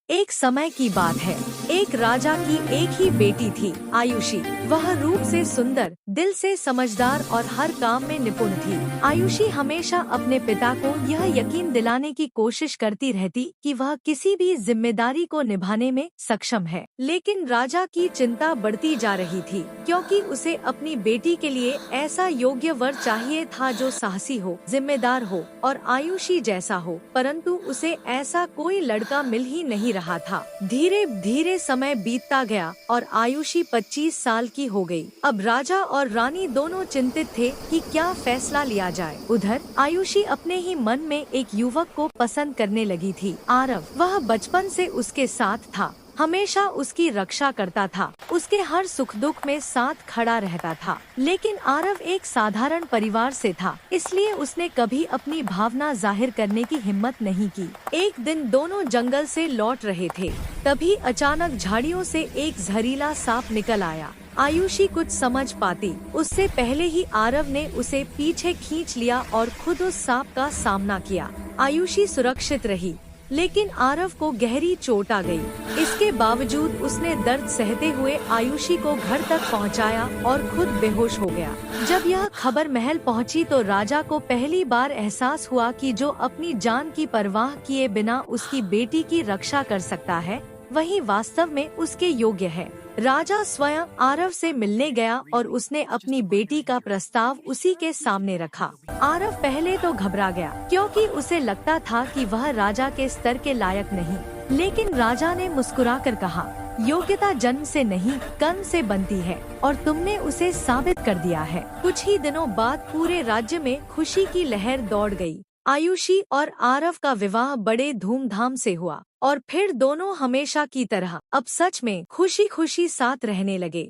एक समय की बात है। एक राजा की एक ही बेटी थी, आयुषी। वह रूप से सुंदर, दिल से समझदार और हर काम में निपुण थी। आयुषी हमेशा अपने पिता को यह यकीन दिलाने की कोशिश करती रहती कि वह किसी भी जिम्मेदारी को निभाने में सक्षम है। लेकिन राजा की चिंता बढ़ती जा रही थी, क्योंकि उसे अपनी बेटी के लिए ऐसा योग्य वर चाहिए था जो साहसी हो, जिम्मेदार हो और आयुषी जैसा हो। परंतु उसे ऐसा कोई लड़का मिल ही नहीं रहा था। धीरे धीरे समय बीतता गया और आयुषी 25 साल की हो गई। अब राजा और रानी दोनों चिंतित थे कि क्या फैसला लिया जाए। उधर आयुषी अपने ही मन में एक युवक को पसंद करने लगी थी, आरव। वह बचपन से उसके साथ था, हमेशा उसकी रक्षा करता था, उसके हर सुख दुख में साथ खड़ा रहता था। लेकिन आरव एक साधारण परिवार से था, इसलिए उसने कभी अपनी भावना जाहिर करने की हिम्मत नहीं की। एक दिन दोनों जंगल से लौट रहे थे, तभी अचानक झाड़ियों से एक जहरीला सांप निकल आया। आयुषी कुछ समझ पाती उससे पहले ही आरव ने उसे पीछे खींच लिया और खुद उस सांप का सामना किया। आयुषी सुरक्षित रही, लेकिन आरव को गहरी चोट आ गई। इसके बावजूद उसने दर्द सहते हुए आयुषी को घर तक पहुंचाया और खुद बेहोश हो गया। जब यह खबर महल पहुंची तो राजा को पहली बार एहसास हुआ कि जो अपनी जान की परवाह किए बिना उसकी बेटी की रक्षा कर सकता है, वही वास्तव में उसके योग्य है। राजा स्वयं आरव से मिलने गया और उसने अपनी बेटी का प्रस्ताव उसी के सामने रखा। आरव पहले तो घबरा गया, क्योंकि उसे लगता था कि वह राजा के स्तर के लायक नहीं। लेकिन राजा ने मुस्कुराकर कहा, योग्यता जन्म से नहीं, कर्म से बनती है और तुमने उसे साबित कर दिया है। कुछ ही दिनों बाद पूरे राज्य में खुशी की लहर दौड़ गई। आयुषी और आरव का विवाह बड़े धूमधाम से हुआ और फिर दोनों हमेशा की तरह अब सच में खुशी खुशी साथ रहने लगे।